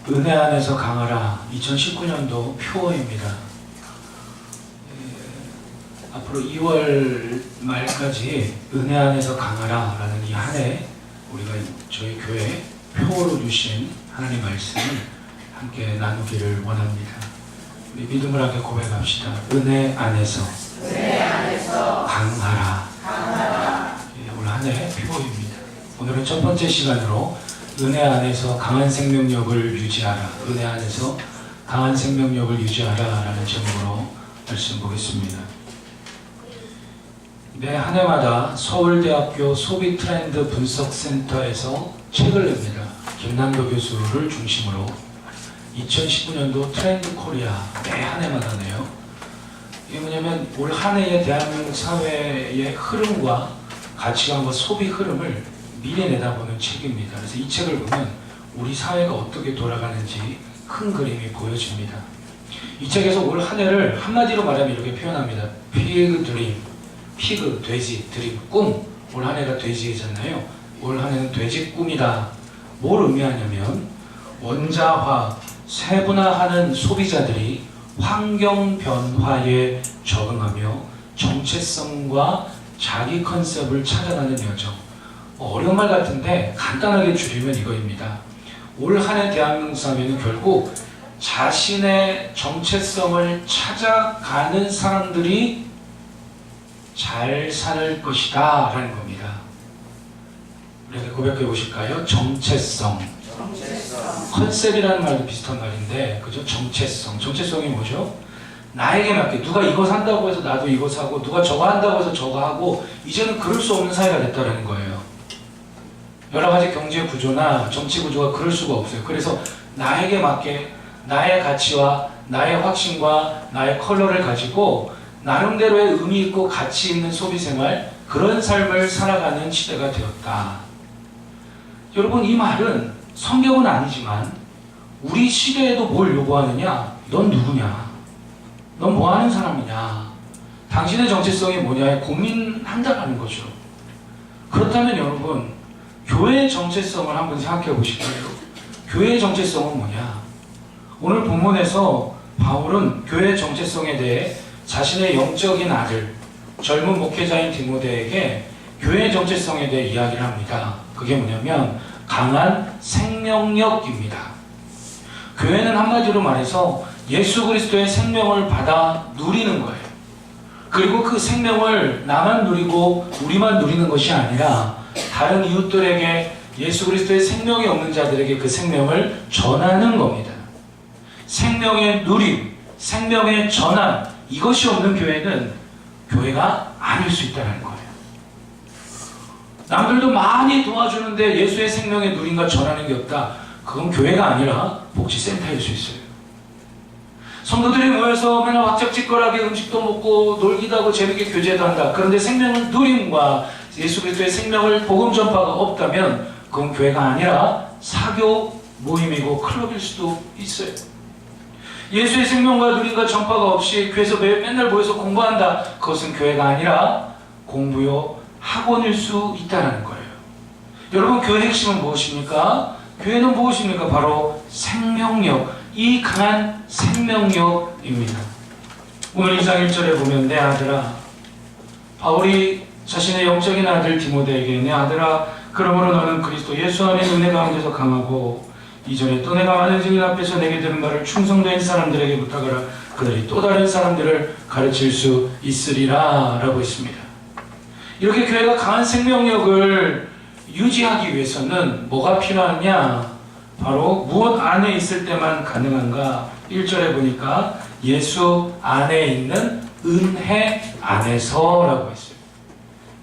은혜 안에서 강하라 2019년도 표어입니다. 앞으로 2월 말까지 은혜 안에서 강하라 라는 이 한 해 우리가 저희 교회 표어로 주신 하나님 말씀을 함께 나누기를 원합니다. 우리 믿음을 함께 고백합시다. 은혜 안에서 강하라. 오늘 한 해 표어입니다. 오늘은 첫 번째 시간으로 은혜 안에서 강한 생명력을 유지하라. 은혜 안에서 강한 생명력을 유지하라 라는 제목으로 말씀 보겠습니다. 매 한 해마다 서울대학교 소비트렌드 분석센터에서 책을 냅니다. 김남도 교수를 중심으로 2019년도 트렌드 코리아 매 한 해마다 내요. 이게 뭐냐면 올 한 해의 대한민국 사회의 흐름과 가치관과 소비 흐름을 미리 내다보는 책입니다. 그래서 이 책을 보면 우리 사회가 어떻게 돌아가는지 큰 그림이 보여집니다. 이 책에서 올 한 해를 한마디로 말하면 이렇게 표현합니다. 피그 드림, 피그 돼지, 드림 꿈. 올 한 해가 돼지잖아요. 올 한 해는 돼지 꿈이다. 뭘 의미하냐면 원자화, 세분화하는 소비자들이 환경 변화에 적응하며 정체성과 자기 컨셉을 찾아가는 여정. 어려운 말 같은데 간단하게 줄이면 이거입니다. 올 한 해 대한민국 사회는 결국 자신의 정체성을 찾아가는 사람들이 잘 살 것이다 라는 겁니다. 우리가 고백해 보실까요? 정체성. 컨셉이라는 말도 비슷한 말인데, 그죠? 정체성이 뭐죠? 나에게 맞게 누가 이거 산다고 해서 나도 이거 사고, 누가 저거 한다고 해서 저거 하고, 이제는 그럴 수 없는 사회가 됐다라는 거예요. 여러 가지 경제 구조나 정치 구조가 그럴 수가 없어요. 그래서 나에게 맞게 나의 가치와 나의 확신과 나의 컬러를 가지고 나름대로의 의미 있고 가치 있는 소비 생활, 그런 삶을 살아가는 시대가 되었다. 여러분, 이 말은 성경은 아니지만 우리 시대에도 뭘 요구하느냐? 넌 누구냐? 넌 뭐 하는 사람이냐? 당신의 정체성이 뭐냐에 고민한다는 거죠. 그렇다면 여러분, 교회의 정체성을 한번 생각해 보실까요? 교회의 정체성은 뭐냐? 오늘 본문에서 바울은 교회의 정체성에 대해 자신의 영적인 아들, 젊은 목회자인 디모데에게 교회의 정체성에 대해 이야기를 합니다. 그게 뭐냐면 강한 생명력입니다. 교회는 한마디로 말해서 예수 그리스도의 생명을 받아 누리는 거예요. 그리고 그 생명을 나만 누리고 우리만 누리는 것이 아니라 다른 이웃들에게 예수 그리스도의 생명이 없는 자들에게 그 생명을 전하는 겁니다. 생명의 누림, 생명의 전환, 이것이 없는 교회는 교회가 아닐 수 있다는 거예요. 남들도 많이 도와주는데 예수의 생명의 누림과 전하는 게 없다. 그건 교회가 아니라 복지센터일 수 있어요. 성도들이 모여서 맨날 왁작지껄하게 음식도 먹고 놀기도 하고 재밌게 교제도 한다. 그런데 생명의 누림과 예수 그리스도의 생명을 복음 전파가 없다면 그건 교회가 아니라 사교 모임이고 클럽일 수도 있어요. 예수의 생명과 누림과 전파가 없이 교회에서 맨날 모여서 공부한다. 그것은 교회가 아니라 공부요 학원일 수 있다는 거예요. 여러분, 교회의 핵심은 무엇입니까? 교회는 무엇입니까? 바로 생명력, 이 강한 생명력입니다. 오늘 2장 1절에 보면 내 아들아, 바울이 자신의 영적인 아들 디모데에게 내 아들아, 그러므로 너는 그리스도 예수 안에 은혜 가운데서 강하고 이전에 또 내가 많은 증인 앞에서 내게 들은 말을 충성된 사람들에게 부탁하라. 그들이 또 다른 사람들을 가르칠 수 있으리라 라고 했습니다. 이렇게 교회가 강한 생명력을 유지하기 위해서는 뭐가 필요하냐? 바로 무엇 안에 있을 때만 가능한가? 1절에 보니까 예수 안에 있는 은혜 안에서 라고 했어요.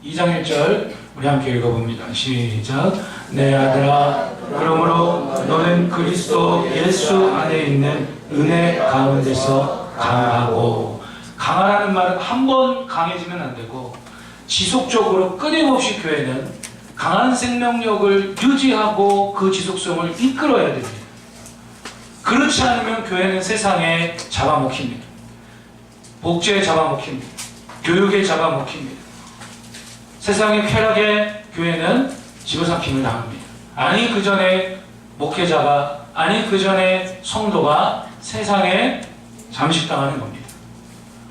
2장 1절 우리 함께 읽어봅니다. 시작. 내 아들아, 그러므로 너는 그리스도 예수 안에 있는 은혜 가운데서 강하고. 강하라는 말은 한 번 강해지면 안 되고 지속적으로 끊임없이 교회는 강한 생명력을 유지하고 그 지속성을 이끌어야 됩니다. 그렇지 않으면 교회는 세상에 잡아먹힙니다. 복지에 잡아먹힙니다. 교육에 잡아먹힙니다. 세상의 쾌락에 교회는 집어삼킴을 당합니다. 아니, 그 전에 목회자가 아니 그 전에 성도가 세상에 잠식당하는 겁니다.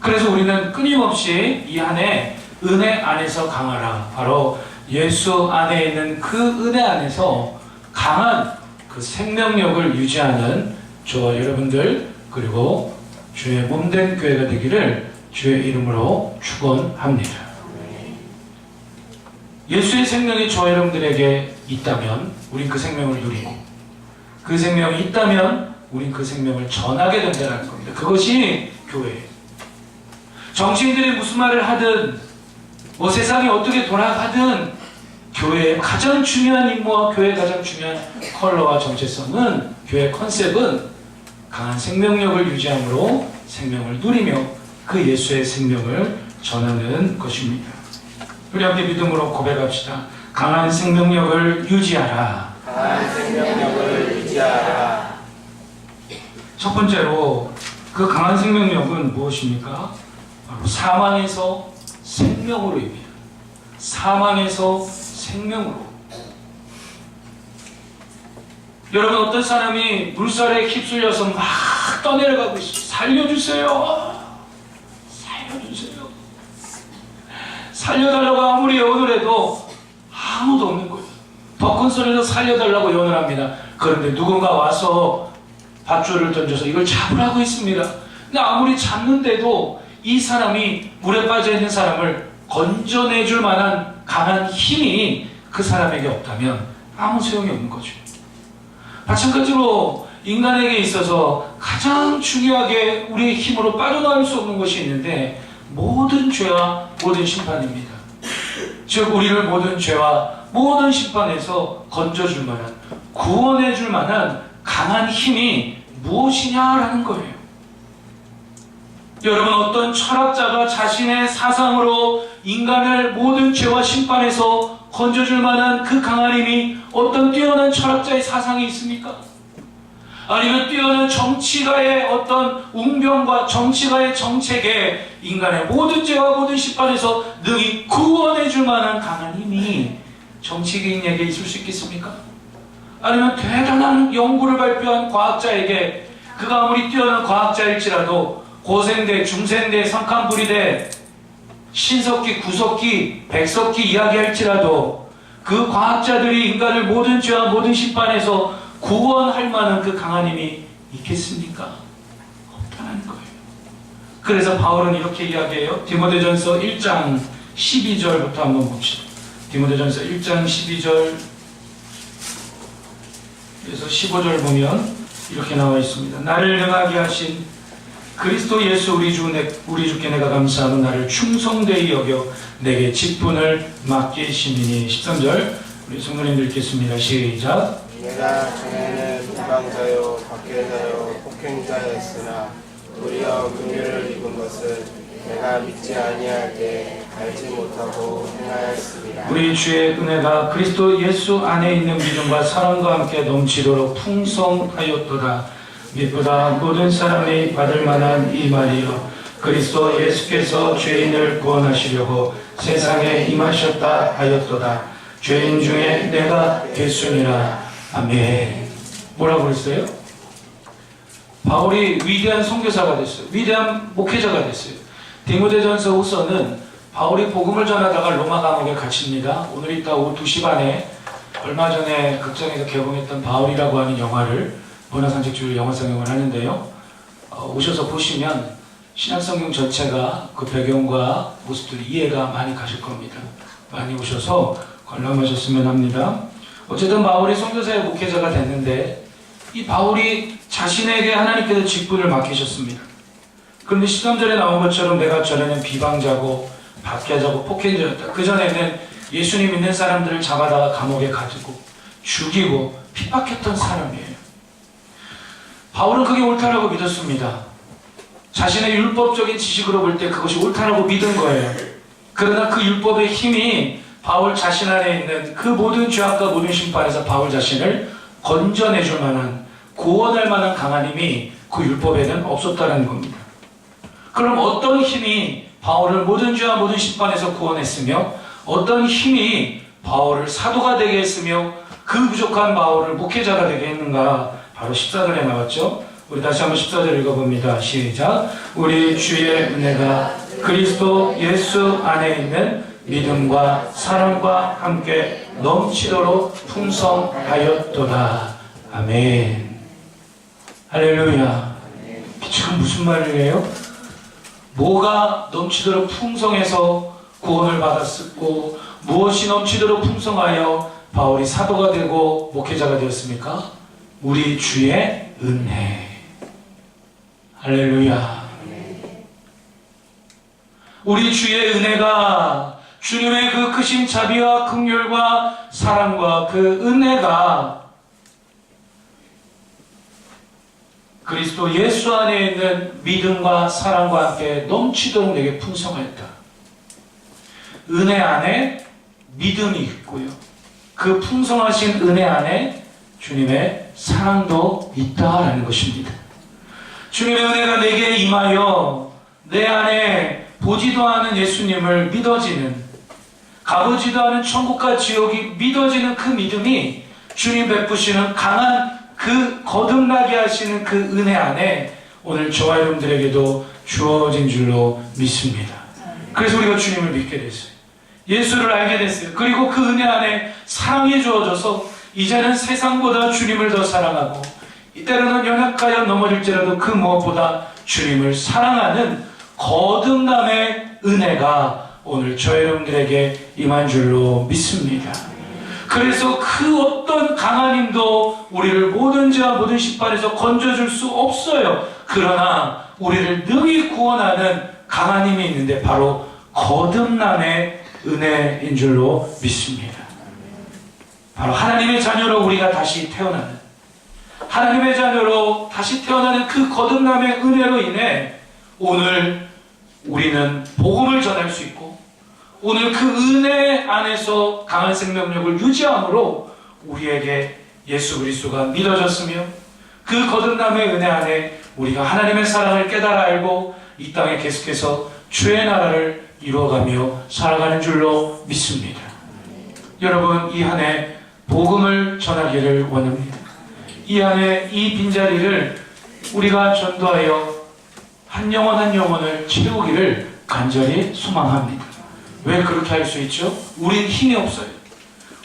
그래서 우리는 끊임없이 이 안에 은혜 안에서 강하라. 바로 예수 안에 있는 그 은혜 안에서 강한 그 생명력을 유지하는 저와 여러분들 그리고 주의 몸된 교회가 되기를 주의 이름으로 축원합니다. 예수의 생명이 저와 여러분들에게 있다면 우린 그 생명을 누리고 그 생명이 있다면 우린 그 생명을 전하게 된다는 겁니다. 그것이 교회예요. 정치인들이 무슨 말을 하든 뭐 세상이 어떻게 돌아가든 교회의 가장 중요한 임무와 교회의 가장 중요한 컬러와 정체성은 교회의 컨셉은 강한 생명력을 유지함으로 생명을 누리며 그 예수의 생명을 전하는 것입니다. 우리 함께 믿음으로 고백합시다. 강한 생명력을 유지하라. 강한 생명력을 유지하라. 첫 번째로 그 강한 생명력은 무엇입니까? 바로 사망에서 생명으로입니다. 사망에서 생명으로. 여러분 어떤 사람이 물살에 휩쓸려서 막 떠내려가고 있어요. 살려주세요. 살려주세요. 살려달라고 아무리 애원을 해도 아무도 없는 거예요. 더 큰 소리로 살려달라고 애원을 합니다. 그런데 누군가 와서 밧줄을 던져서 이걸 잡으라고 했습니다. 근데 아무리 잡는데도 이 사람이 물에 빠져있는 사람을 건져내줄 만한 강한 힘이 그 사람에게 없다면 아무 소용이 없는 거죠. 마찬가지로 인간에게 있어서 가장 중요하게 우리의 힘으로 빠져나올 수 없는 것이 있는데 모든 죄와 모든 심판입니다. 즉 우리를 모든 죄와 모든 심판에서 건져줄 만한 구원해줄 만한 강한 힘이 무엇이냐라는 거예요. 여러분 어떤 철학자가 자신의 사상으로 인간을 모든 죄와 심판에서 건져줄 만한 그 강한 힘이 어떤 뛰어난 철학자의 사상이 있습니까? 아니면 뛰어난 정치가의 어떤 웅변과 정치가의 정책에 인간의 모든 죄와 모든 심판에서 능히 구원해줄 만한 강한 힘이 정치인에게 있을 수 있겠습니까? 아니면 대단한 연구를 발표한 과학자에게 그가 아무리 뛰어난 과학자일지라도 고생대, 중생대, 삼칸불이대, 신석기, 구석기, 백석기 이야기할지라도 그 과학자들이 인간을 모든 죄와 모든 심판에서 구원할 만한 그 강한 힘이 있겠습니까? 없다는 거예요. 그래서 바울은 이렇게 이야기해요. 디모데전서 1장 12절부터 한번 봅시다. 디모데전서 1장 12절 그래서 15절 보면 이렇게 나와 있습니다. 나를 능하게 하신 그리스도 예수 우리 주께 내가 감사하고 나를 충성되이 여겨 내게 직분을 맡기심이니. 13절 우리 성도님들 읽겠습니다. 시작. 내가 전에는 부방자요 박해자요 폭행자였으나 도리어 긍휼을 입은 것은 내가 믿지 아니할 때 알지 못하고 행하였습니다. 우리 주의 은혜가 그리스도 예수 안에 있는 믿음과 사랑과 함께 넘치도록 풍성하였도다. 믿보다 모든 사람이 받을 만한 이 말이요 그리스도 예수께서 죄인을 구원하시려고 세상에 임하셨다 하였도다. 죄인 중에 내가 예수니라. 아멘. 뭐라고 그랬어요? 바울이 위대한 선교사가 됐어요. 위대한 목회자가 됐어요. 디모데전서 후서는 바울이 복음을 전하다가 로마 감옥에 갇힙니다. 오늘 이따 오후 2시 반에 얼마 전에 극장에서 개봉했던 바울이라고 하는 영화를 문화산책주를 영화 상영을 하는데요. 오셔서 보시면 신약성경 전체가 그 배경과 모습들이 이해가 많이 가실 겁니다. 많이 오셔서 관람하셨으면 합니다. 어쨌든 바울이 선교사의 목회자가 됐는데 이 바울이 자신에게 하나님께서 직분을 맡기셨습니다. 그런데 13절에 나온 것처럼 내가 전에는 비방자고 박해자고 폭행자였다. 그전에는 예수님 믿는 사람들을 잡아다가 감옥에 가두고 죽이고 핍박했던 사람이에요. 바울은 그게 옳다라고 믿었습니다. 자신의 율법적인 지식으로 볼 때 그것이 옳다라고 믿은 거예요. 그러나 그 율법의 힘이 바울 자신 안에 있는 그 모든 죄악과 모든 심판에서 바울 자신을 건져내줄 만한, 구원할 만한 강한 힘이 그 율법에는 없었다는 겁니다. 그럼 어떤 힘이 바울을 모든 죄와 모든 심판에서 구원했으며 어떤 힘이 바울을 사도가 되게 했으며 그 부족한 바울을 목회자가 되게 했는가? 바로 14절에 나왔죠. 우리 다시 한번 14절 읽어봅니다. 시작. 우리 주의 은혜가 그리스도 예수 안에 있는 믿음과 사랑과 함께 넘치도록 풍성하였도다. 아멘. 할렐루야. 지금 무슨 말이에요? 뭐가 넘치도록 풍성해서 구원을 받았고 무엇이 넘치도록 풍성하여 바울이 사도가 되고 목회자가 되었습니까? 우리 주의 은혜. 할렐루야. 우리 주의 은혜가, 주님의 그 크신 자비와 긍휼과 사랑과 그 은혜가 그리스도 예수 안에 있는 믿음과 사랑과 함께 넘치도록 내게 풍성하였다. 은혜 안에 믿음이 있고요. 그 풍성하신 은혜 안에 주님의 사랑도 있다라는 것입니다. 주님의 은혜가 내게 임하여 내 안에 보지도 않은 예수님을 믿어지는, 가보지도 않은 천국과 지옥이 믿어지는 그 믿음이 주님 베푸시는 강한 그 거듭나게 하시는 그 은혜 안에 오늘 저와 여러분들에게도 주어진 줄로 믿습니다. 그래서 우리가 주님을 믿게 됐어요. 예수를 알게 됐어요. 그리고 그 은혜 안에 사랑이 주어져서 이제는 세상보다 주님을 더 사랑하고 이때로는 연약하여 넘어질지라도 그 무엇보다 주님을 사랑하는 거듭남의 은혜가 오늘 저 여러분들에게 임한 줄로 믿습니다. 그래서 그 어떤 강한 힘도 우리를 모든 죄와 모든 십발에서 건져줄 수 없어요. 그러나 우리를 능히 구원하는 강한 힘이 있는데 바로 거듭남의 은혜인 줄로 믿습니다. 바로 하나님의 자녀로 우리가 다시 태어나는, 하나님의 자녀로 다시 태어나는 그 거듭남의 은혜로 인해 오늘 우리는 복음을 전할 수 있고 오늘 그 은혜 안에서 강한 생명력을 유지함으로 우리에게 예수 그리스도가 믿어졌으며 그 거듭남의 은혜 안에 우리가 하나님의 사랑을 깨달아 알고 이 땅에 계속해서 주의 나라를 이루어가며 살아가는 줄로 믿습니다. 여러분, 이 한 해 복음을 전하기를 원합니다. 이 한 해 이 빈자리를 우리가 전도하여 한 영혼 한 영혼을 채우기를 간절히 소망합니다. 왜 그렇게 할 수 있죠? 우린 힘이 없어요.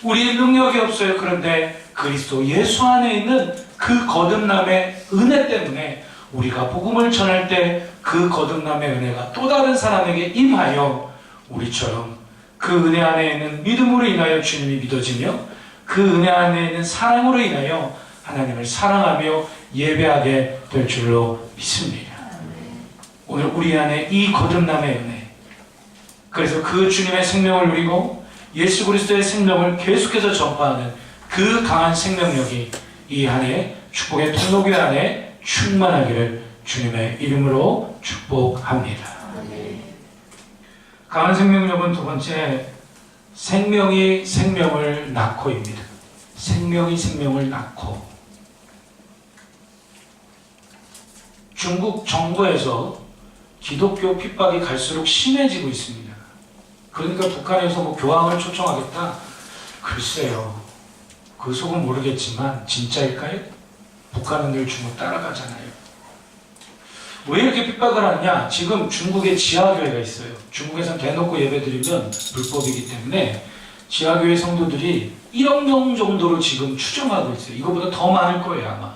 우리의 능력이 없어요. 그런데 그리스도 예수 안에 있는 그 거듭남의 은혜 때문에 우리가 복음을 전할 때 그 거듭남의 은혜가 또 다른 사람에게 임하여 우리처럼 그 은혜 안에 있는 믿음으로 인하여 주님이 믿어지며 그 은혜 안에 있는 사랑으로 인하여 하나님을 사랑하며 예배하게 될 줄로 믿습니다. 오늘 우리 안에 이 거듭남의 은혜, 그래서 그 주님의 생명을 누리고 예수 그리스도의 생명을 계속해서 전파하는 그 강한 생명력이 이 한 해 축복의 통로교회 안에 충만하기를 주님의 이름으로 축복합니다. 강한 생명력은 두 번째, 생명이 생명을 낳고입니다. 생명이 생명을 낳고. 중국 정부에서 기독교 핍박이 갈수록 심해지고 있습니다. 그러니까 북한에서 뭐 교황을 초청하겠다? 글쎄요. 그 속은 모르겠지만 진짜일까요? 북한은 늘 중국 따라가잖아요. 왜 이렇게 핍박을 하느냐? 지금 중국에 지하교회가 있어요. 중국에선 대놓고 예배드리면 불법이기 때문에 지하교회 성도들이 1억 명 정도로 지금 추정하고 있어요. 이거보다 더 많을 거예요, 아마.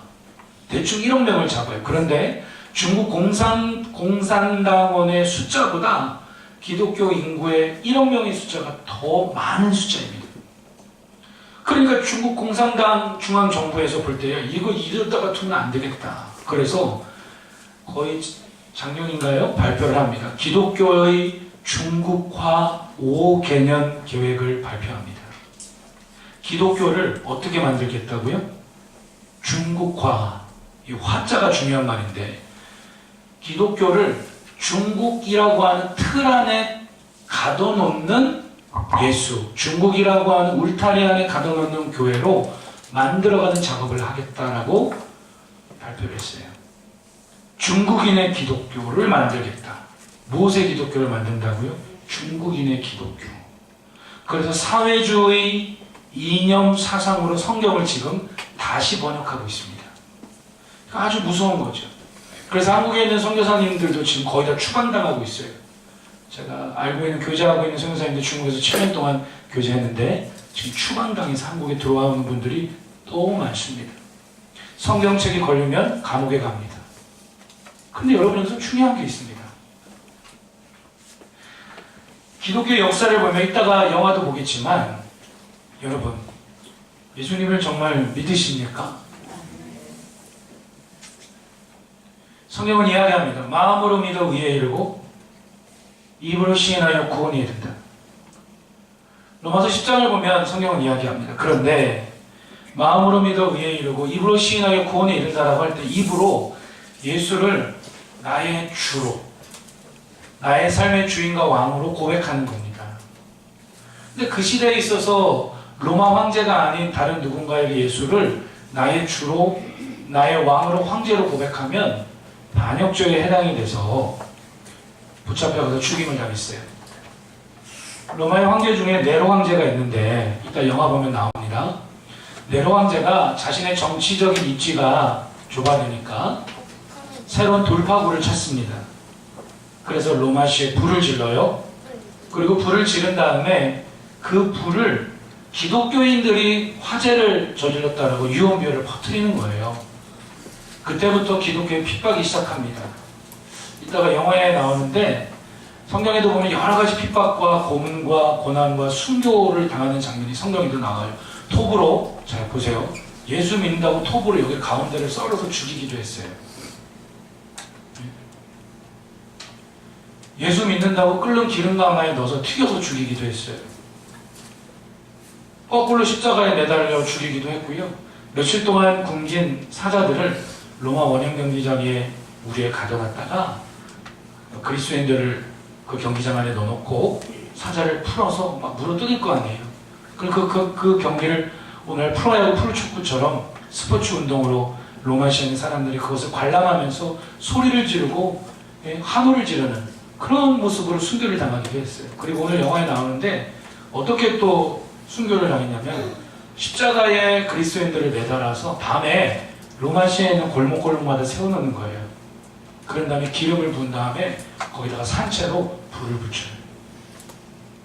대충 1억 명을 잡아요. 그런데 중국 공산당원의 숫자보다 기독교 인구의 1억 명의 숫자가 더 많은 숫자입니다. 그러니까 중국 공산당 중앙정부에서 볼 때 이거 이러다가 두면 안 되겠다. 그래서 거의 작년인가요? 발표를 합니다. 기독교의 중국화 5개년 계획을 발표합니다. 기독교를 어떻게 만들겠다고요? 중국화. 이 화자가 중요한 말인데 기독교를 중국이라고 하는 틀 안에 가둬놓는 예수, 중국이라고 하는 울타리 안에 가둬놓는 교회로 만들어가는 작업을 하겠다라고 발표를 했어요. 중국인의 기독교를 만들겠다. 무엇의 기독교를 만든다고요? 중국인의 기독교. 그래서 사회주의 이념 사상으로 성경을 지금 다시 번역하고 있습니다. 아주 무서운 거죠. 그래서 한국에 있는 선교사님들도 지금 거의 다 추방당하고 있어요. 제가 알고 있는 교제하고 있는 선교사님들 중국에서 7년 동안 교제했는데 지금 추방당해서 한국에 들어오는 분들이 너무 많습니다. 성경책이 걸리면 감옥에 갑니다. 근데 여러분 여기서 중요한 게 있습니다. 기독교의 역사를 보면 이따가 영화도 보겠지만 여러분 예수님을 정말 믿으십니까? 성경은 이야기합니다. 마음으로 믿어 의에 이르고 입으로 시인하여 구원에 이른다. 로마서 10장을 보면 성경은 이야기합니다. 그런데 마음으로 믿어 의에 이르고 입으로 시인하여 구원에 이른다라고 할 때 입으로 예수를 나의 주로, 나의 삶의 주인과 왕으로 고백하는 겁니다. 근데 그 시대에 있어서 로마 황제가 아닌 다른 누군가에게 예수를 나의 주로, 나의 왕으로, 황제로 고백하면 반역죄에 해당이 돼서 붙잡혀서 죽임을 당했어요. 로마의 황제 중에 네로 황제가 있는데 이따 영화 보면 나옵니다. 네로 황제가 자신의 정치적인 입지가 좁아지니까 새로운 돌파구를 찾습니다. 그래서 로마시에 불을 질러요. 그리고 불을 지른 다음에 그 불을 기독교인들이 화재를 저질렀다라고 유언비어를 퍼뜨리는 거예요. 그때부터 기독교의 핍박이 시작합니다. 이따가 영화에 나오는데 성경에도 보면 여러 가지 핍박과 고문과 고난과 순교를 당하는 장면이 성경에도 나와요. 톱으로, 자 보세요. 예수 믿는다고 톱으로 여기 가운데를 썰어서 죽이기도 했어요. 예수 믿는다고 끓는 기름 가마에 넣어서 튀겨서 죽이기도 했어요. 거꾸로 십자가에 매달려 죽이기도 했고요. 며칠 동안 굶긴 사자들을 로마 원형 경기장에 우리에 가져갔다가 그리스도인들을 그 경기장 안에 넣어놓고 사자를 풀어서 막 물어뜯을 거 아니에요. 그리고 그 경기를 오늘 프로야구 프로축구처럼 스포츠 운동으로 로마시에 있는 사람들이 그것을 관람하면서 소리를 지르고 환호를 지르는 그런 모습으로 순교를 당하기도 했어요. 그리고 오늘 영화에 나오는데 어떻게 또 순교를 당했냐면 십자가에 그리스도인들을 매달아서 밤에 로마시에 있는 골목골목마다 세워놓는 거예요. 그런 다음에 기름을 부은 다음에 거기다가 산채로 불을 붙여요.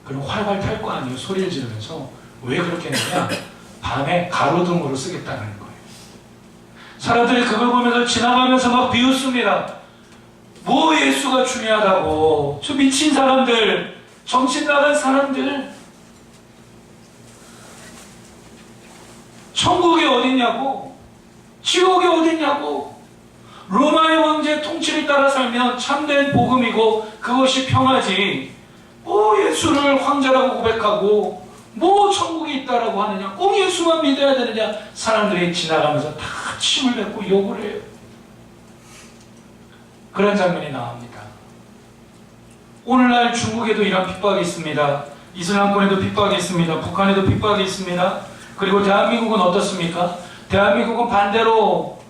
그럼 활활 탈 거 아니에요. 소리를 지르면서. 왜 그렇게 했느냐? 밤에 가로등으로 쓰겠다는 거예요. 사람들이 그걸 보면서 지나가면서 막 비웃습니다. 뭐 예수가 중요하다고. 저 미친 사람들, 정신 나간 사람들. 천국이 어딨냐고. 지옥이 어딨냐고. 로마의 황제 통치를 따라 살면 참된 복음이고 그것이 평화지. 뭐 예수를 황제라고 고백하고 뭐 천국이 있다라고 하느냐. 꼭 예수만 믿어야 되느냐. 사람들이 지나가면서 다 침을 뱉고 욕을 해요. 그런 장면이 나옵니다. 오늘날 중국에도 이런 핍박이 있습니다. 이슬람권에도 핍박이 있습니다. 북한에도 핍박이 있습니다. 그리고 대한민국은 어떻습니까? 대한민국은 반대로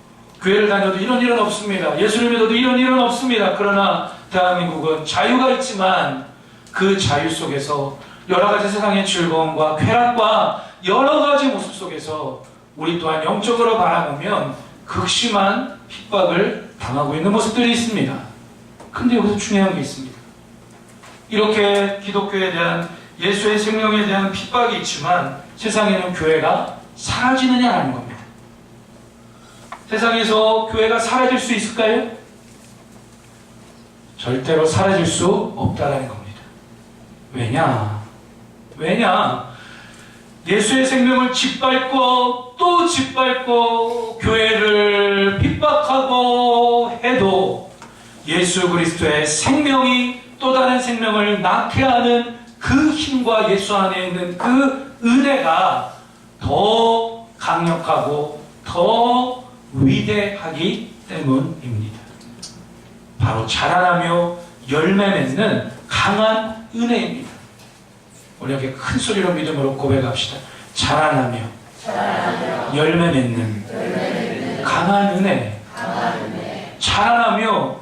교회를 다녀도 이런 일은 없습니다. 예수를 믿어도 이런 일은 없습니다. 그러나 대한민국은 자유가 있지만 그 자유 속에서 여러 가지 세상의 즐거움과 쾌락과 여러 가지 모습 속에서 우리 또한 영적으로 바라보면 극심한 핍박을 당하고 있는 모습들이 있습니다. 근데 여기서 중요한 게 있습니다. 이렇게 기독교에 대한 예수의 생명에 대한 핍박이 있지만 세상에는 교회가 사라지느냐라는 겁니다. 세상에서 교회가 사라질 수 있을까요? 절대로 사라질 수 없다라는 겁니다. 왜냐? 예수의 생명을 짓밟고 또 짓밟고 교회를 핍박하고 해도 예수 그리스도의 생명이 또 다른 생명을 낳게 하는 그 힘과 예수 안에 있는 그 은혜가 더 강력하고 더 위대하기 때문입니다. 바로 자라나며 열매 맺는 강한 은혜입니다. 우리 함께 큰 소리로 믿음으로 고백합시다. 자라나며 열매 맺는 강한 은혜. 자라나며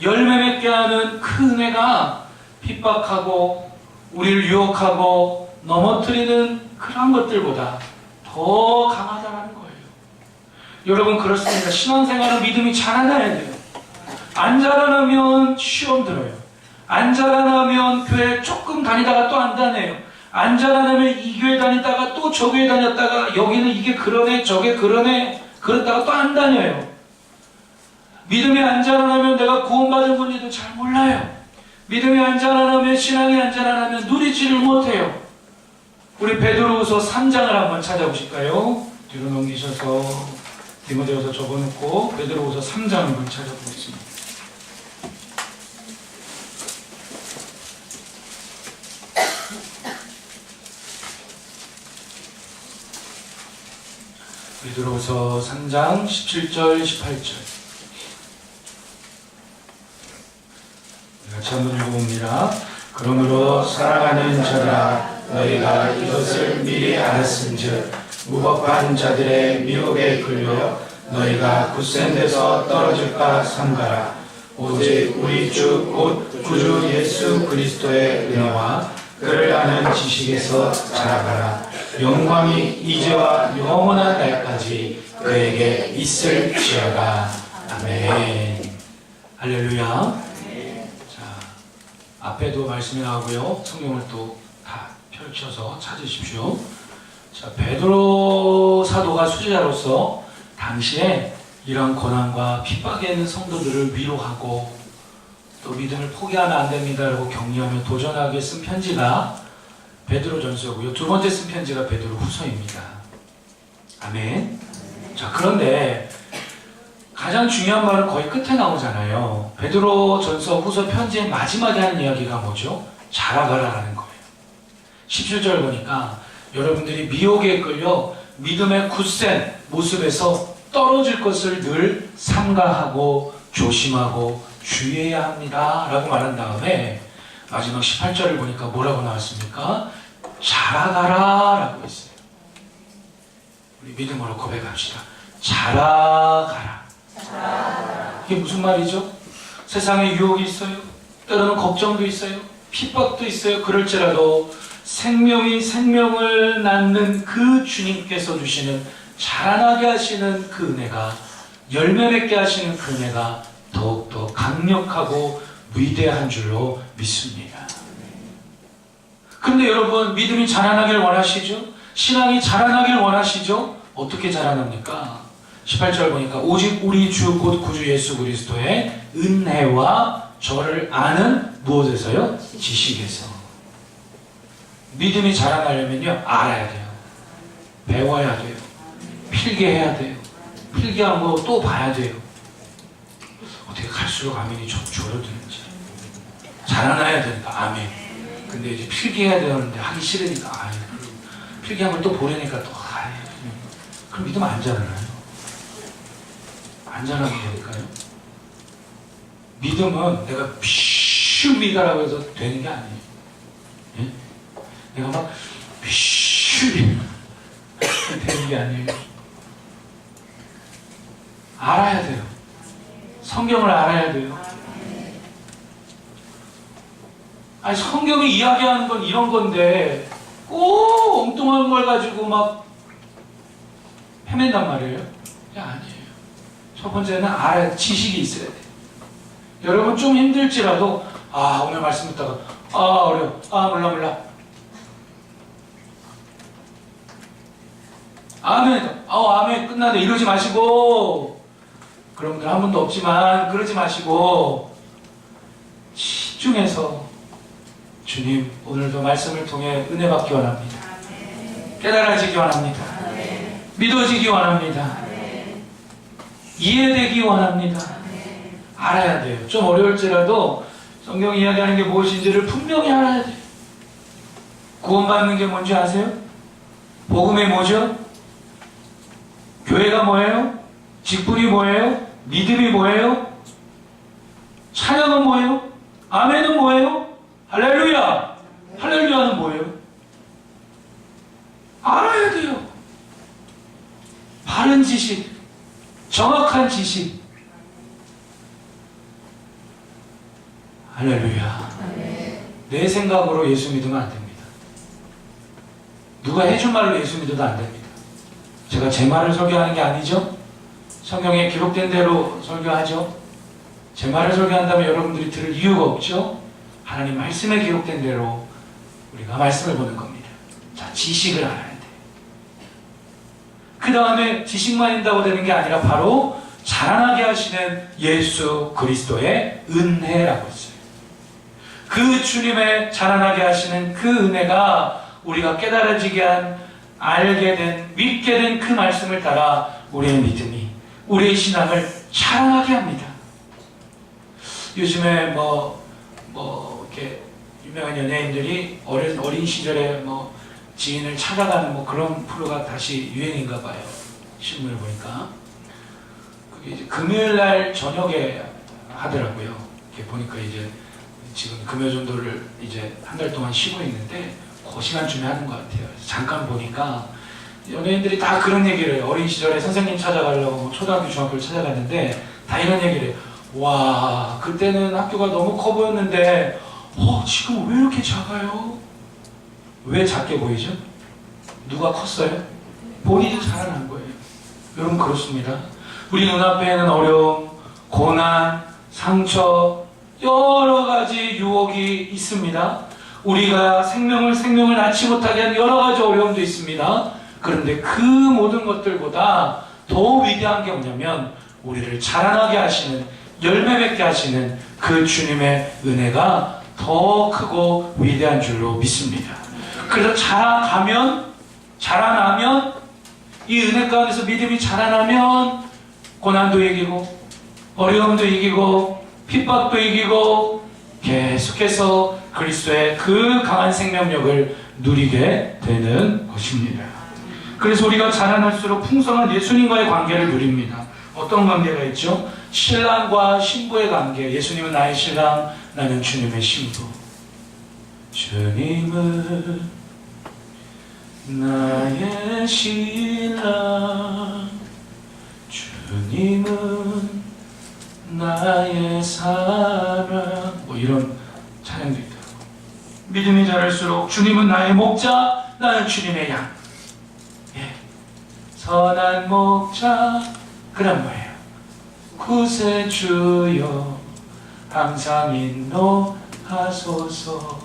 열매 맺게 하는 그 은혜가 핍박하고 우리를 유혹하고 넘어뜨리는 그런 것들보다 더 강하다는 거예요. 여러분 그렇습니다. 신앙생활은 믿음이 자라나야 돼요. 안 자라나면 시험 들어요. 안 자라나면 교회 조금 다니다가 또 안 다녀요. 안 자라나면 이 교회 다니다가 또 저 교회 다녔다가 여기는 이게 그러네 저게 그러네 그랬다가 또 안 다녀요. 믿음이 안 자라나면 내가 구원받은 건지도 잘 몰라요. 믿음이 안 자라나면 신앙이 안 자라나면 누리지를 못해요. 우리 베드로후서 3장을 한번 찾아보실까요? 뒤로 넘기셔서 디모데후서 접어놓고 베드로후서 3장 한번 찾아보겠습니다. 베드로후서 3장 17절 18절 같이 한번 읽어봅니다. 그러므로 사랑하는 자들아 너희가 이것을 미리 알았은즉 무법한 자들의 미혹에 끌려 너희가 굳센 데서 떨어질까 삼가라. 오직 우리 주 곧 구주 예수 그리스도의 은혜와 그를 아는 지식에서 자라가라. 영광이 이제와 영원한 날까지 그에게 있을지어다. 아멘. 할렐루야. 자, 앞에도 말씀이 나오고요. 성경을 또 다 펼쳐서 찾으십시오. 자, 베드로 사도가 수제자로서 당시에 이런 고난과 핍박에 있는 성도들을 위로하고 또 믿음을 포기하면 안 됩니다라고 격려하며 도전하게 쓴 편지가 베드로전서고요. 두 번째 쓴 편지가 베드로후서입니다. 아멘. 자, 그런데 가장 중요한 말은 거의 끝에 나오잖아요. 베드로전서 후서 편지의 마지막에 하는 이야기가 뭐죠? 자라가라라는 거예요. 17절 보니까 여러분들이 미혹에 끌려 믿음의 굳센 모습에서 떨어질 것을 늘 삼가하고 조심하고 주의해야 합니다 라고 말한 다음에 마지막 18절을 보니까 뭐라고 나왔습니까? 자라가라 라고 했어요. 우리 믿음으로 고백합시다. 자라가라. 이게 무슨 말이죠? 세상에 유혹이 있어요. 때로는 걱정도 있어요. 핍박도 있어요. 그럴지라도 생명이 생명을 낳는 그 주님께서 주시는 자라나게 하시는 그 은혜가 열매 맺게 하시는 그 은혜가 더욱더 강력하고 위대한 줄로 믿습니다. 그런데 여러분 믿음이 자라나길 원하시죠? 신앙이 자라나길 원하시죠? 어떻게 자라납니까? 18절 보니까 오직 우리 주 곧 구주 예수 그리스도의 은혜와 저를 아는 무엇에서요? 지식에서. 믿음이 자라나려면요 알아야 돼요. 배워야 돼요. 필기해야 돼요. 필기한 거 또 봐야 돼요. 어떻게 갈수록 아멘이 좀 줄어드는지. 자라나야 되니까 아멘. 근데 이제 필기해야 되는데 하기 싫으니까 필기한 걸 또 보려니까 또 그럼 믿음 안 자라나요? 안 자라는 거니까요. 믿음은 내가 퓨 믿어라고 해서 되는 게 아니에요. 예? 내가 막 퓨 되는 게 아니에요. 알아야 돼요. 성경을 알아야 돼요. 아니 성경이 이야기하는 건 이런 건데 꼭 엉뚱한 걸 가지고 막 헤맨단 말이에요. 아니에요. 첫 번째는 알아야 지식이 있어야 돼요. 여러분 좀 힘들지라도 오늘 말씀 듣다가 어려워. 몰라. 아멘. 아멘. 끝나네. 이러지 마시고 그런 분들 한 분도 없지만 그러지 마시고 집중해서 주님 오늘도 말씀을 통해 은혜 받기 원합니다. 깨달아지기 원합니다. 믿어지기 원합니다. 이해되기 원합니다. 알아야 돼요. 좀 어려울지라도 성경이 이야기하는 게 무엇인지를 분명히 알아야 돼요. 구원받는 게 뭔지 아세요? 복음이 뭐죠? 교회가 뭐예요? 직분이 뭐예요? 믿음이 뭐예요? 찬양은 뭐예요? 아멘은 뭐예요? 할렐루야! 할렐루야는 뭐예요? 알아야 돼요. 바른 지식, 정확한 지식. 할렐루야. 내 생각으로 예수 믿으면 안 됩니다. 누가 해준 말로 예수 믿어도 안 됩니다. 제가 제 말을 설교하는 게 아니죠. 성경에 기록된 대로 설교하죠. 제 말을 설교한다면 여러분들이 들을 이유가 없죠. 하나님 말씀에 기록된 대로 우리가 말씀을 보는 겁니다. 자, 지식을 알아야 돼. 그 다음에 지식만 있다고 되는 게 아니라 바로 자라나게 하시는 예수 그리스도의 은혜라고 했어요. 그 주님의 자라나게 하시는 그 은혜가 우리가 깨달아지게 한, 알게 된, 믿게 된 그 말씀을 따라 우리의 믿음이, 우리의 신앙을 자라나게 합니다. 요즘에 이렇게 유명한 연예인들이 어린 시절에 지인을 찾아가는 그런 프로가 다시 유행인가 봐요. 신문을 보니까. 그게 이제 금요일 날 저녁에 하더라고요. 이렇게 보니까 이제 지금 금요전도를 이제 한 달 동안 쉬고 있는데 그 시간쯤에 하는 것 같아요. 잠깐 보니까 연예인들이 다 그런 얘기를 해요. 어린 시절에 선생님 찾아가려고 초등학교, 중학교를 찾아갔는데 다 이런 얘기를 해요. 와, 그때는 학교가 너무 커 보였는데 지금 왜 이렇게 작아요? 왜 작게 보이죠? 누가 컸어요? 본인이 자라난 거예요. 여러분 그렇습니다. 우리 눈앞에는 어려움, 고난, 상처, 여러 가지 유혹이 있습니다. 우리가 생명을 낳지 못하게 한 여러 가지 어려움도 있습니다. 그런데 그 모든 것들보다 더 위대한 게 뭐냐면 우리를 자라나게 하시는, 열매 맺게 하시는 그 주님의 은혜가 더 크고 위대한 줄로 믿습니다. 그래서 자라나면 이 은혜 가운데서 믿음이 자라나면 고난도 이기고 어려움도 이기고 핍박도 이기고 계속해서 그리스도의 그 강한 생명력을 누리게 되는 것입니다. 그래서 우리가 자라날수록 풍성한 예수님과의 관계를 누립니다. 어떤 관계가 있죠? 신랑과 신부의 관계. 예수님은 나의 신랑, 나는 주님의 신부. 주님은 나의 신랑, 주님은 나의 사랑. 이런 찬양도 있더라고. 믿음이 자랄수록 주님은 나의 목자, 나는 주님의 양. 선한 목자, 그란 말이에요. 구세주여 항상 인도하소서.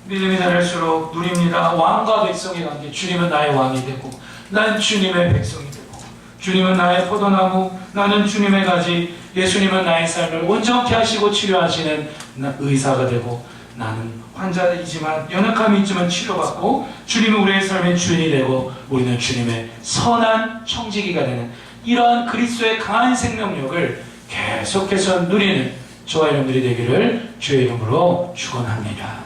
믿음이 자랄수록 누립니다. 왕과 백성의 관계. 주님은 나의 왕이 되고 난 주님의 백성이 되고, 주님은 나의 포도나무, 나는 주님의 가지. 예수님은 나의 삶을 온전케 하시고 치료하시는 의사가 되고, 나는 환자이지만 연약함이 있지만 치료받고, 주님은 우리의 삶의 주인이 되고 우리는 주님의 선한 청지기가 되는 이러한 그리스도의 강한 생명력을 계속해서 누리는 저와 여러분들이 되기를 주의 이름으로 축원합니다.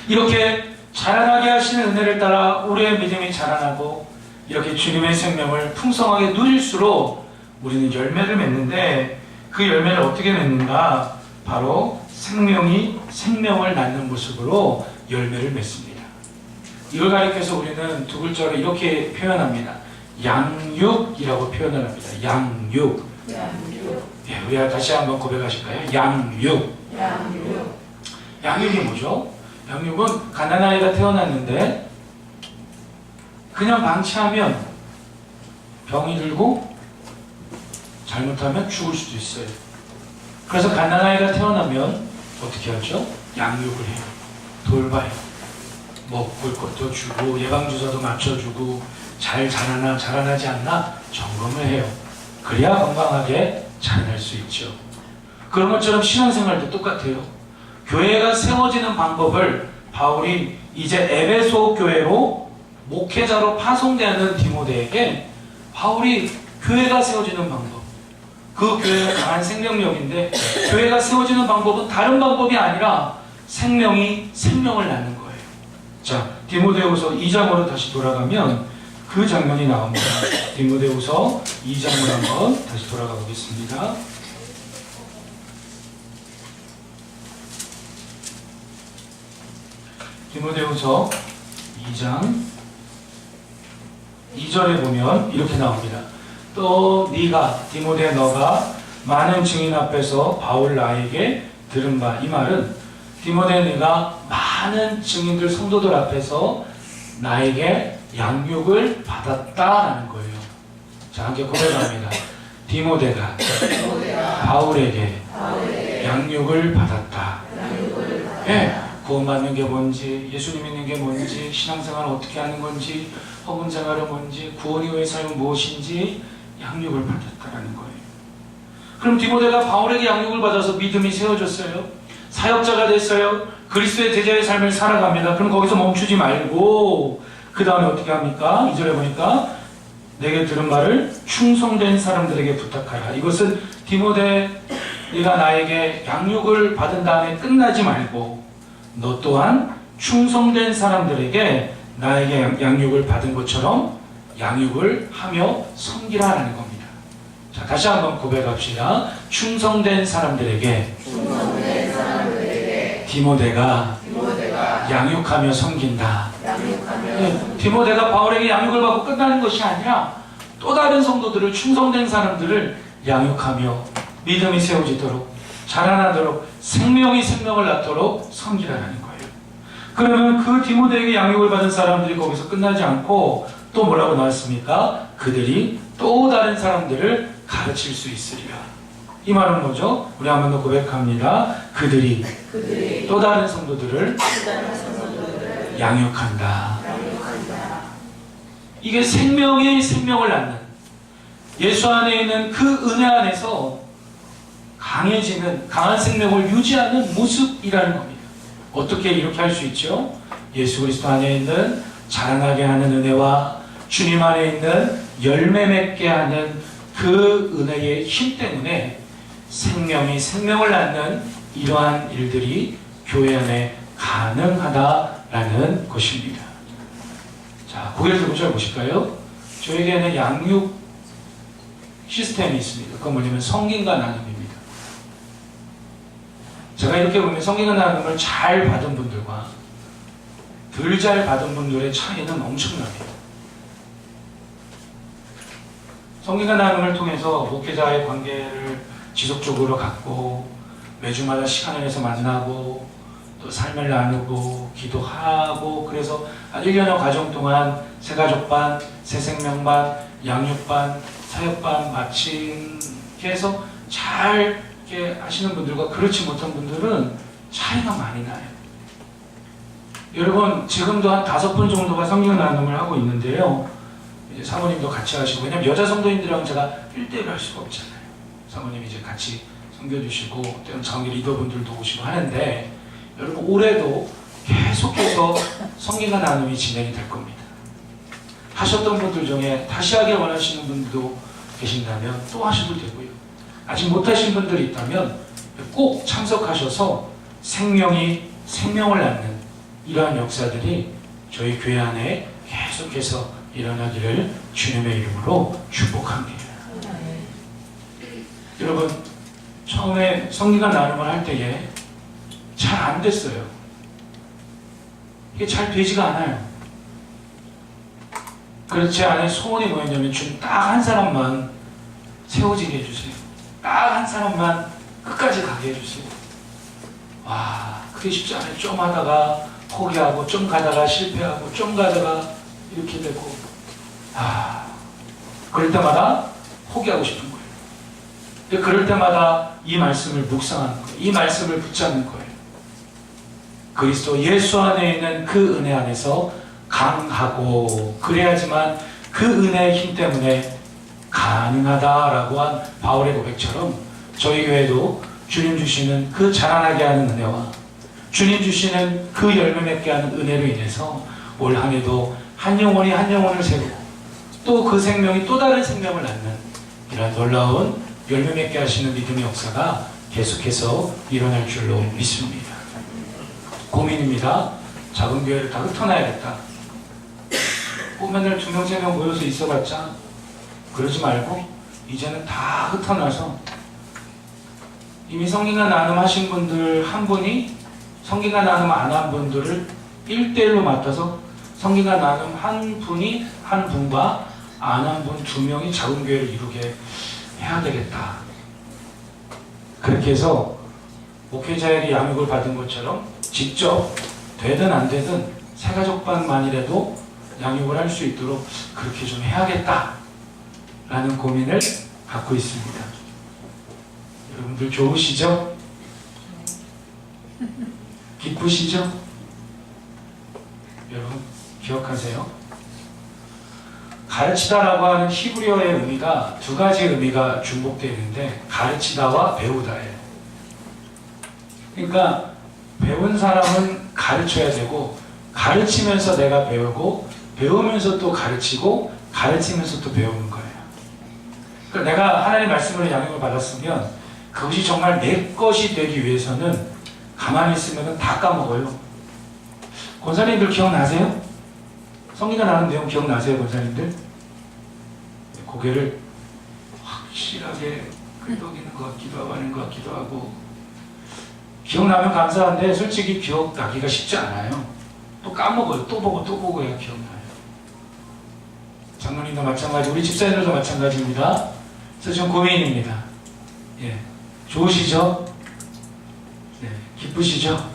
이렇게 자라나게 하시는 은혜를 따라 우리의 믿음이 자라나고 이렇게 주님의 생명을 풍성하게 누릴수록 우리는 열매를 맺는데, 그 열매를 어떻게 맺는가? 바로 생명이 생명을 낳는 모습으로 열매를 맺습니다. 이걸 가리켜서 우리는 두 글자로 이렇게 표현합니다. 양육이라고 표현을 합니다. 양육. 예, 우리 다시 한번 고백하실까요? 양육. 양육이 뭐죠? 양육은 가난아이가 태어났는데 그냥 방치하면 병이 들고 잘못하면 죽을 수도 있어요. 그래서 가난아이가 태어나면 어떻게 하죠? 양육을 해요. 돌봐요. 먹을 것도 주고 예방주사도 맞춰주고 잘 자라나 자라나지 않나 점검을 해요. 그래야 건강하게 자랄 수 있죠. 그런 것처럼 신앙생활도 똑같아요. 교회가 세워지는 방법을 바울이 이제 에베소 교회로 목회자로 파송되는 디모데에게 바울이 교회가 세워지는 방법, 그 교회가 강한 생명력인데 교회가 세워지는 방법은 다른 방법이 아니라 생명이 생명을 낳는 거예요. 자, 디모데후서 2장으로 다시 돌아가면 그 장면이 나옵니다. 디모데후서 2장으로 한번 다시 돌아가 보겠습니다. 디모데후서 2장 2절에 보면 이렇게 나옵니다. 또 네가 디모데 너가 많은 증인 앞에서 바울 나에게 들은 바, 이 말은 디모데 네가 많은 증인들 성도들 앞에서 나에게 양육을 받았다라는 거예요. 자, 함께 고백합니다. 디모데가 바울에게 양육을 받았다. 예, 구원받는 게 뭔지, 예수님 믿는 게 뭔지, 신앙생활을 어떻게 하는 건지, 헌금 생활은 뭔지, 구원 이후의 삶은 무엇인지 양육을 받았다라는 거예요. 그럼 디모데가 바울에게 양육을 받아서 믿음이 세워졌어요. 사역자가 됐어요. 그리스도의 제자의 삶을 살아갑니다. 그럼 거기서 멈추지 말고 그 다음에 어떻게 합니까? 2절에 보니까 내게 들은 말을 충성된 사람들에게 부탁하라. 이것은 디모데가 나에게 양육을 받은 다음에 끝나지 말고 너 또한 충성된 사람들에게 나에게 양육을 받은 것처럼 양육을 하며 섬기라라는 겁니다. 자, 다시 한번 고백합시다. 충성된 사람들에게 디모데가 양육하며 섬긴다. 디모데가 바울에게 양육을 받고 끝나는 것이 아니라 또 다른 성도들을, 충성된 사람들을 양육하며 믿음이 세워지도록, 자라나도록, 생명이 생명을 낳도록 섬기라는 거예요. 그러면 그 디모데에게 양육을 받은 사람들이 거기서 끝나지 않고 또 뭐라고 나왔습니까? 그들이 또 다른 사람들을 가르칠 수 있으리라. 이 말은 뭐죠? 우리 한번 더 고백합니다. 그들이 또 다른 성도들을 양육한다. 이게 생명이 생명을 낳는, 예수 안에 있는 그 은혜 안에서 강해지는, 강한 생명을 유지하는 모습이라는 겁니다. 어떻게 이렇게 할 수 있죠? 예수 그리스도 안에 있는 자라나게 하는 은혜와 주님 안에 있는 열매 맺게 하는 그 은혜의 힘 때문에 생명이 생명을 낳는 이러한 일들이 교회 안에 가능하다라는 것입니다. 자, 고개를 들고 잘 보실까요? 저에게는 양육 시스템이 있습니다. 그건 뭐냐면 성김과 나눔입니다. 제가 이렇게 보면 성김과 나눔을 잘 받은 분들과 덜 잘 받은 분들의 차이는 엄청납니다. 성김과 나눔을 통해서 목회자의 관계를 지속적으로 갖고 매주마다 시간을 내서 만나고 또 삶을 나누고 기도하고, 그래서 한 1년의 과정 동안 새가족반, 새생명반, 양육반, 사역반 마친 게 해서 잘 이렇게 하시는 분들과 그렇지 못한 분들은 차이가 많이 나요. 여러분, 지금도 한 5분 정도가 성경 나눔을 하고 있는데요. 이제 사모님도 같이 하시고, 왜냐면 여자 성도님들이랑 제가 1대1을 할 수가 없잖아요. 사모님이 이제 같이 섬겨주시고, 때론 장기 리더분들도 오시고 하는데, 여러분 올해도 계속해서 성경과 나눔이 진행이 될 겁니다. 하셨던 분들 중에 다시 하길 원하시는 분들도 계신다면 또 하셔도 되고요. 아직 못하신 분들이 있다면 꼭 참석하셔서 생명이 생명을 낳는 이러한 역사들이 저희 교회 안에 계속해서 일어나기를 주님의 이름으로 축복합니다. 여러분, 처음에 성경과 나눔을 할 때에 잘 안 됐어요. 이게 잘 되지가 않아요. 그래서 제 안에 소원이 뭐였냐면, 주님 딱 한 사람만 세워지게 해주세요. 딱 한 사람만 끝까지 가게 해주세요. 와, 그게 쉽지 않아요. 좀 하다가 포기하고, 좀 가다가 실패하고, 좀 가다가 이렇게 되고, 그럴 때마다 포기하고 싶은 거예요. 근데 그럴 때마다 이 말씀을 묵상하는 거예요. 이 말씀을 붙잡는 거예요. 그리스도 예수 안에 있는 그 은혜 안에서 강하고, 그래야지만 그 은혜의 힘 때문에 가능하다라고 한 바울의 고백처럼 저희 교회도 주님 주시는 그 자라나게 하는 은혜와 주님 주시는 그 열매 맺게 하는 은혜로 인해서 올 한 해도 한 영혼이 한 영혼을 세우고 또 그 생명이 또 다른 생명을 낳는 이런 놀라운 열매 맺게 하시는 믿음의 역사가 계속해서 일어날 줄로 믿습니다. 고민입니다. 작은 교회를 다 흩어놔야겠다. 꼭 맨날 2명, 3명 모여서 있어봤자 그러지 말고 이제는 다 흩어놔서 이미 성경과 나눔 하신 분들 한 분이 성경과 나눔 안 한 분들을 1대1로 맡아서 성경과 나눔 한 분이 한 분과 안 한 분 2명이 작은 교회를 이루게 해야 되겠다. 그렇게 해서 목회자에게 양육을 받은 것처럼 직접 되든 안 되든 새가족반만이라도 양육을 할 수 있도록 그렇게 좀 해야겠다. 라는 고민을 갖고 있습니다. 여러분들 좋으시죠? 기쁘시죠? 여러분 기억하세요. 가르치다라고 하는 히브리어의 의미가 두 가지 의미가 중복되어 있는데 가르치다와 배우다예요. 그러니까 배운 사람은 가르쳐야 되고 가르치면서 내가 배우고 배우면서 또 가르치고 가르치면서 또 배우는 거예요. 그러니까 내가 하나님의 말씀으로 양육을 받았으면 그것이 정말 내 것이 되기 위해서는 가만히 있으면 다 까먹어요. 권사님들 기억나세요? 성기가 나는 내용 기억나세요, 권사님들? 고개를 확실하게 끄덕이는 것 같기도 하고 하는 것 같기도 하고 기억나면 감사한데 솔직히 기억나기가 쉽지 않아요. 또 까먹어요. 또 보고 또 보고 해야 기억나요. 장로님도 마찬가지, 우리 집사님들도 마찬가지입니다. 그래서 지금 고민입니다. 예, 좋으시죠? 네, 기쁘시죠?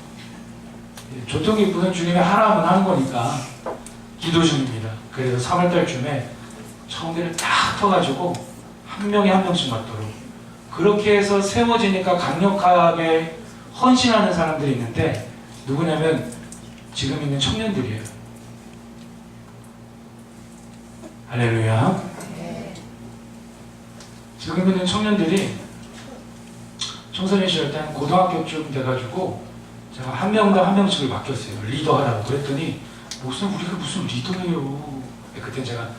예, 좋든 기쁘든 주님이 하라면 하는 거니까 기도 중입니다. 그래서 3월달쯤에 청계를 딱 터가지고 한 명이 한 명씩 맞도록 그렇게 해서 세워지니까 강력하게 헌신하는 사람들이 있는데 누구냐면 지금 있는 청년들이에요. 할렐루야. 지금 있는 청년들이 청소년 시절 때 한 고등학교쯤 돼가지고 제가 한 명당 한 명씩을 맡겼어요. 리더하라고. 그랬더니 우리가 무슨 리더예요. 그때 제가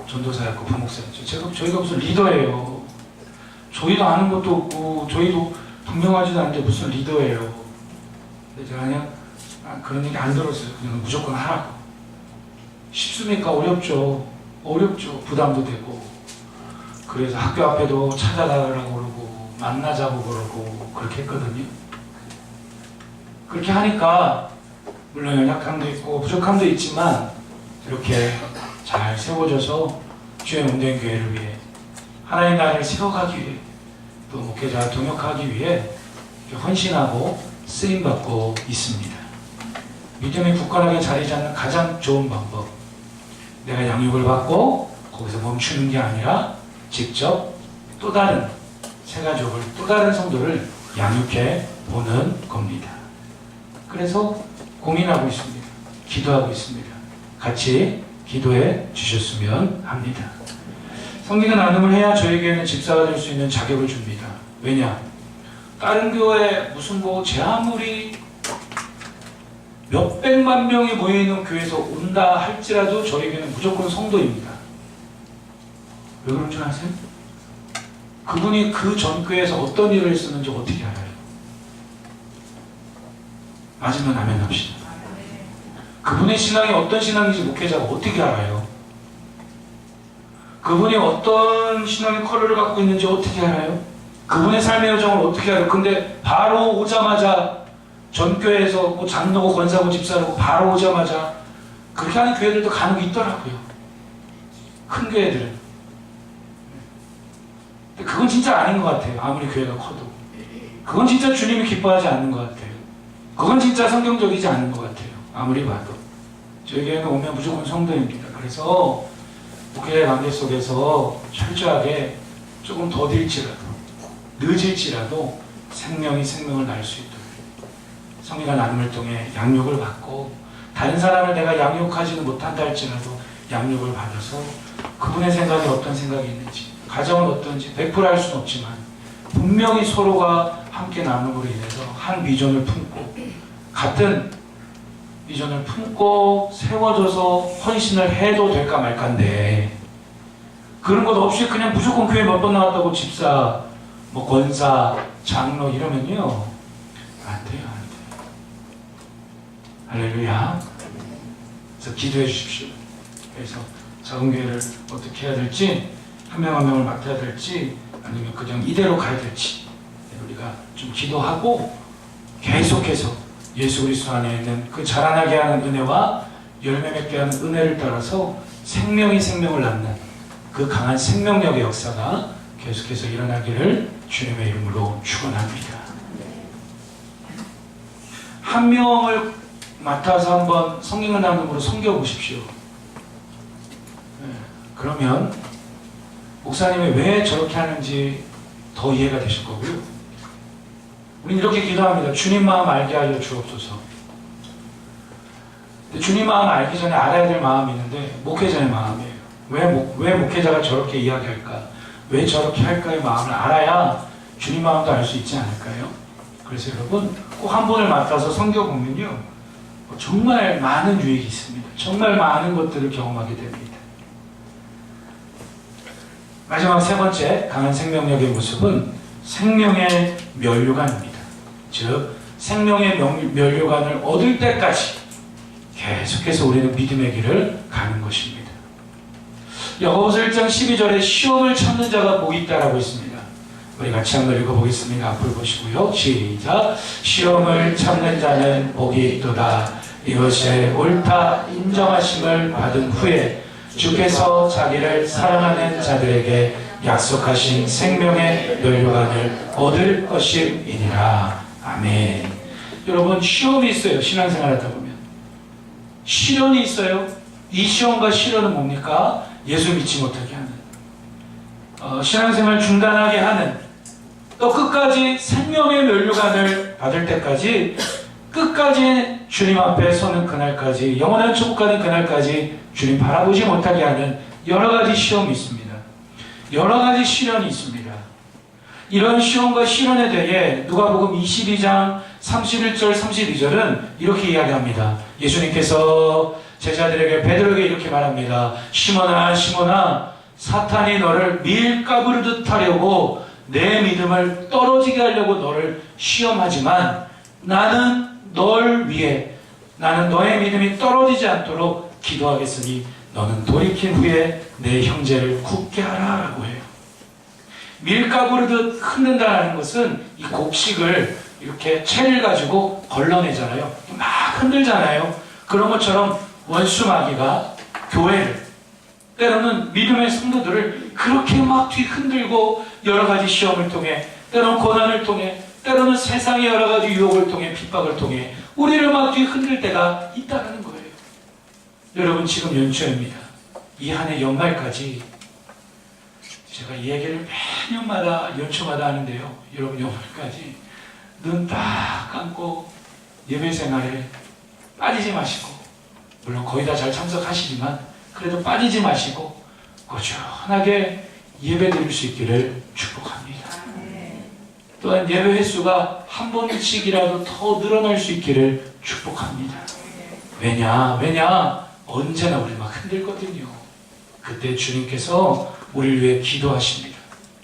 전도사였고 부목사였죠. 저희가 무슨 리더예요. 저희도 아는 것도 없고 저희도 분명하지도 않은데 무슨 리더예요. 근데 제가 그냥 그런 얘기 안 들었어요. 그냥 무조건 하라고. 쉽습니까? 어렵죠. 부담도 되고. 그래서 학교 앞에도 찾아가라고 그러고 만나자고 그러고 그렇게 했거든요. 그렇게 하니까 물론 연약함도 있고 부족함도 있지만 이렇게 잘 세워져서 주의 몸된 교회를 위해 하나님 나라를 세워가기 위해 또 목회자와 동역하기 위해 헌신하고 쓰임받고 있습니다. 믿음이 굳건하게 자리 잡는 가장 좋은 방법, 내가 양육을 받고 거기서 멈추는 게 아니라 직접 또 다른 새가족을, 또 다른 성도를 양육해 보는 겁니다. 그래서 고민하고 있습니다. 기도하고 있습니다. 같이 기도해 주셨으면 합니다. 성경의 나눔을 해야 저에게는 집사가 될 수 있는 자격을 줍니다. 왜냐? 다른 교회 무슨 제 아무리 몇백만 명이 모여있는 교회에서 온다 할지라도 저에게는 무조건 성도입니다. 왜 그런 줄 아세요? 그분이 그 전 교회에서 어떤 일을 했었는지 어떻게 알아요? 맞으면 아멘 합시다. 그분의 신앙이 어떤 신앙인지 목회자가 어떻게 알아요? 그분이 어떤 신앙의 컬러를 갖고 있는지 어떻게 알아요? 그분의 삶의 여정을 어떻게 알아요? 근데 바로 오자마자 전교회에서 장로고 권사고 집사라고 바로 오자마자 그렇게 하는 교회들도 간혹 있더라고요. 큰 교회들은. 근데 그건 진짜 아닌 것 같아요. 아무리 교회가 커도. 그건 진짜 주님이 기뻐하지 않는 것 같아요. 그건 진짜 성경적이지 않은 것 같아요. 아무리 봐도. 저희 교회는 오면 무조건 성도입니다. 그래서 목회의 관계 속에서 철저하게 조금 더딜지라도 늦을지라도 생명이 생명을 낳을 수 있도록 성리가 나눔을 통해 양육을 받고 다른 사람을 내가 양육하지는 못한다 할지라도 양육을 받아서 그분의 생각이 어떤 생각이 있는지 가정은 어떤지 100%알 수는 없지만 분명히 서로가 함께 나눔으로 인해서 한 비전을 품고 같은 비전을 품고 세워져서 헌신을 해도 될까 말까인데 그런 것 없이 그냥 무조건 교회 몇 번 나왔다고 집사, 권사, 장로 이러면요 안 돼요. 할렐루야. 그래서 기도해 주십시오. 그래서 작은 교회를 어떻게 해야 될지 한 명 한 명을 맡아야 될지 아니면 그냥 이대로 가야 될지 우리가 좀 기도하고 계속해서 예수 그리스도 안에 있는 그 자라나게 하는 은혜와 열매 맺게 하는 은혜를 따라서 생명이 생명을 낳는 그 강한 생명력의 역사가 계속해서 일어나기를 주님의 이름으로 축원합니다. 한 명을 맡아서 한번 성경을 나눔으로 섬겨보십시오. 그러면 목사님이 왜 저렇게 하는지 더 이해가 되실 거고요. 우리는 이렇게 기도합니다. 주님 마음 알게 하여 주옵소서. 근데 주님 마음 알기 전에 알아야 될 마음이 있는데 목회자의 마음이에요. 왜 목회자가 저렇게 이야기할까? 왜 저렇게 할까의 마음을 알아야 주님 마음도 알 수 있지 않을까요? 그래서 여러분 꼭 한 번을 맡아서 성경 보면요, 정말 많은 유익이 있습니다. 정말 많은 것들을 경험하게 됩니다. 마지막 세 번째 강한 생명력의 모습은 생명의 면류관입니다. 즉 생명의 면류관을 얻을 때까지 계속해서 우리는 믿음의 길을 가는 것입니다. 야고보서 1장 12절에 시험을 참는 자가 복이 있다라고 있습니다. 우리 같이 한번 읽어보겠습니다. 앞을 보시고요. 시작. 시험을 참는 자는 복이 있도다. 이것이 옳다 인정하심을 받은 후에 주께서 자기를 사랑하는 자들에게 약속하신 생명의 면류관을 얻을 것임이니라. 아멘. 여러분 시험이 있어요. 신앙생활 하다 보면 시련이 있어요. 이 시험과 시련은 뭡니까? 예수 믿지 못하게 하는, 신앙생활 중단하게 하는, 또 끝까지 생명의 면류관을 받을 때까지, 끝까지 주님 앞에 서는 그날까지, 영원한 천국 가는 그날까지 주님 바라보지 못하게 하는 여러 가지 시험이 있습니다. 여러 가지 시련이 있습니다. 이런 시험과 시련에 대해 누가복음 22장 31절 32절은 이렇게 이야기합니다. 예수님께서 제자들에게, 베드로에게 이렇게 말합니다. 시몬아 시몬아, 사탄이 너를 밀가부르듯 하려고 내 믿음을 떨어지게 하려고 너를 시험하지만 나는 널 위해, 나는 너의 믿음이 떨어지지 않도록 기도하겠으니 너는 돌이킨 후에 내 형제를 굳게 하라 라고 해요. 밀가부르듯 흔든다는 것은 이 곡식을 이렇게 채를 가지고 걸러내잖아요. 막 흔들잖아요. 그런 것처럼 원수마귀가 교회를, 때로는 믿음의 성도들을 그렇게 막 뒤흔들고 여러 가지 시험을 통해, 때로는 고난을 통해, 때로는 세상의 여러 가지 유혹을 통해, 핍박을 통해 우리를 막 뒤흔들 때가 있다는 거예요. 여러분 지금 연초입니다. 이 한 해 연말까지 제가 이 얘기를 매년마다 연초마다 하는데요. 여러분 연말까지 눈 딱 감고 예배 생활에 빠지지 마시고, 물론 거의 다 잘 참석하시지만 그래도 빠지지 마시고 꾸준하게 예배 드릴 수 있기를 축복합니다. 또한 예배 횟수가 한 번씩이라도 더 늘어날 수 있기를 축복합니다. 왜냐? 언제나 우리 막 흔들거든요. 그때 주님께서 우리를 위해 기도하십니다.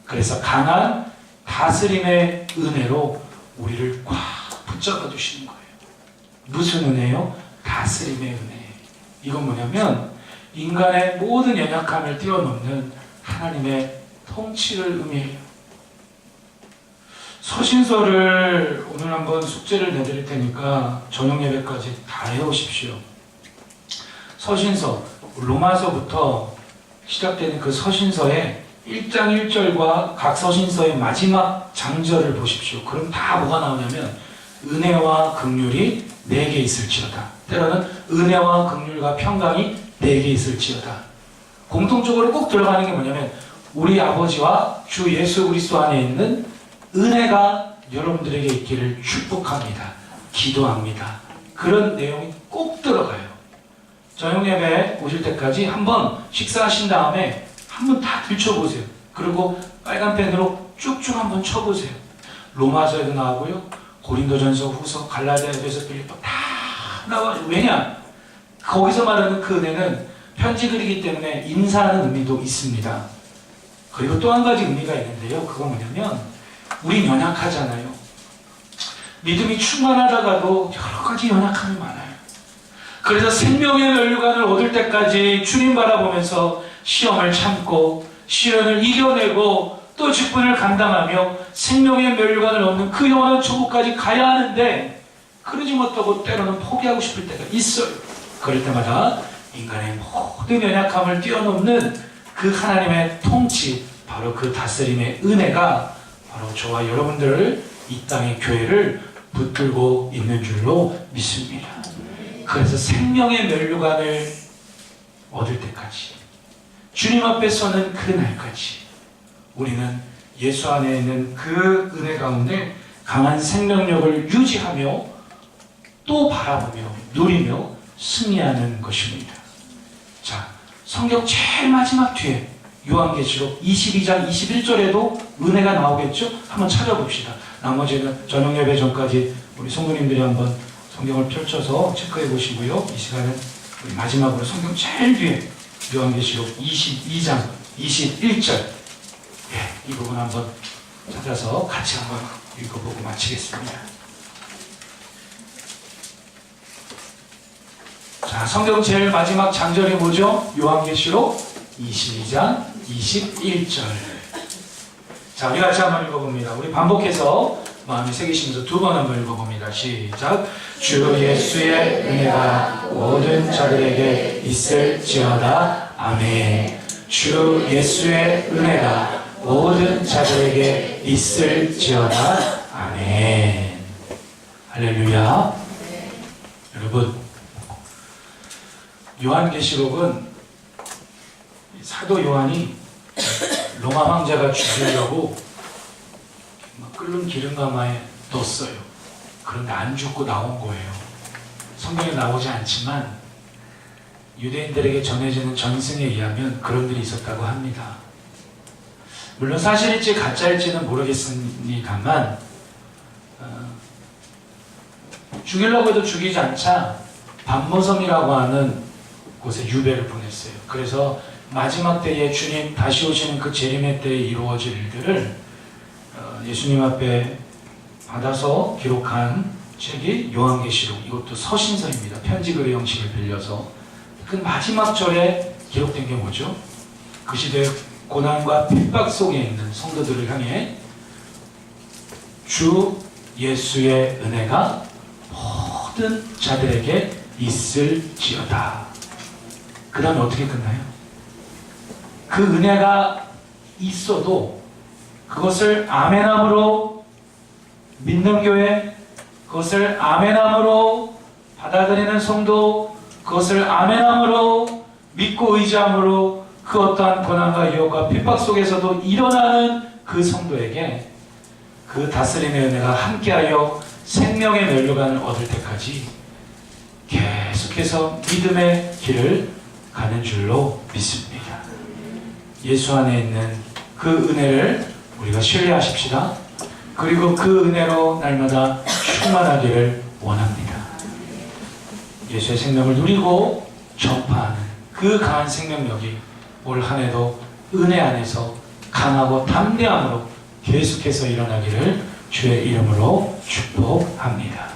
그래서 강한 다스림의 은혜로 우리를 꽉 붙잡아 주시는 거예요. 무슨 은혜요? 다스림의 은혜. 이건 뭐냐면 인간의 모든 연약함을 뛰어넘는 하나님의 통치를 의미해요. 서신서를 오늘 한번 숙제를 내드릴 테니까 저녁 예배까지 다 해오십시오. 서신서, 로마서부터 시작되는 그 서신서의 1장 1절과 각 서신서의 마지막 장절을 보십시오. 그럼 다 뭐가 나오냐면 은혜와 긍휼이 내게 있을지어다. 때로는 은혜와 긍휼과 평강이 내게 있을지어다. 공통적으로 꼭 들어가는 게 뭐냐면 우리 아버지와 주 예수 그리스도 안에 있는 은혜가 여러분들에게 있기를 축복합니다. 기도합니다. 그런 내용이 꼭 들어가요. 저녁 예배 오실 때까지 한번 식사하신 다음에 한번 다 들춰보세요. 그리고 빨간 펜으로 쭉쭉 한번 쳐보세요. 로마서에도 나오고요, 고린도전서, 후서, 갈라디아, 에베소, 빌립보 다 나와요. 왜냐? 거기서 말하는 그 은혜는 편지 글이기 때문에 인사하는 의미도 있습니다. 그리고 또 한 가지 의미가 있는데요. 그건 뭐냐면 우린 연약하잖아요. 믿음이 충만하다가도 여러 가지 연약함이 많아요. 그래서 생명의 면류관을 얻을 때까지 주님 바라보면서 시험을 참고 시련을 이겨내고 또 직분을 감당하며 생명의 면류관을 얻는 그 영원한 천국까지 가야 하는데 그러지 못하고 때로는 포기하고 싶을 때가 있어요. 그럴 때마다 인간의 모든 연약함을 뛰어넘는 그 하나님의 통치, 바로 그 다스림의 은혜가 바로 저와 여러분들을, 이 땅의 교회를 붙들고 있는 줄로 믿습니다. 그래서 생명의 면류관을 얻을 때까지, 주님 앞에 서는 그 날까지 우리는 예수 안에 있는 그 은혜 가운데 강한 생명력을 유지하며 또 바라보며 누리며 승리하는 것입니다. 자, 성경 제일 마지막 뒤에 요한계시록 22장 21절에도 은혜가 나오겠죠? 한번 찾아봅시다. 나머지는 저녁 예배 전까지 우리 성도님들이 한번 성경을 펼쳐서 체크해 보시고요. 이 시간은 우리 마지막으로 성경 제일 뒤에 요한계시록 22장 21절, 이 부분 한번 찾아서 같이 한번 읽어보고 마치겠습니다. 자, 성경 제일 마지막 장절이 뭐죠? 요한계시록 22장 21절. 자, 우리 같이 한번 읽어봅니다. 우리 반복해서 마음에 새기시면서 두 번 한번 읽어봅니다. 시작. 주 예수의 은혜가 모든 자들에게 있을지어다. 아멘. 주 예수의 은혜가 모든 자들에게 있을지어다. 아멘. 할렐루야. 여러분, 요한계시록은 사도 요한이 로마 황제가 죽이려고 끓는 기름가마에 넣었어요. 그런데 안 죽고 나온 거예요. 성경에 나오지 않지만 유대인들에게 전해지는 전승에 의하면 그런 일이 있었다고 합니다. 물론 사실일지 가짜일지는 모르겠습니다만 죽이려고 해도 죽이지 않자 반모섬이라고 하는 곳에 유배를 보냈어요. 그래서 마지막 때에 주님 다시 오시는 그 재림의 때에 이루어질 일들을 예수님 앞에 받아서 기록한 책이 요한계시록, 이것도 서신서입니다. 편지글의 형식을 빌려서 그 마지막 절에 기록된 게 뭐죠? 그 시대 고난과 핍박 속에 있는 성도들을 향해 주 예수의 은혜가 모든 자들에게 있을지어다. 그 다음에 어떻게 끝나요? 그 은혜가 있어도 그것을 아멘함으로 믿는 교회, 그것을 아멘함으로 받아들이는 성도, 그것을 아멘함으로 믿고 의지함으로 그 어떠한 고난과 유혹과 핍박 속에서도 일어나는 그 성도에게 그 다스림의 은혜가 함께하여 생명의 면류관을 얻을 때까지 계속해서 믿음의 길을 가는 줄로 믿습니다. 예수 안에 있는 그 은혜를 우리가 신뢰하십시다. 그리고 그 은혜로 날마다 충만하기를 원합니다. 예수의 생명을 누리고 전파하는 그 강한 생명력이 올 한 해도 은혜 안에서 강하고 담대함으로 계속해서 일어나기를 주의 이름으로 축복합니다.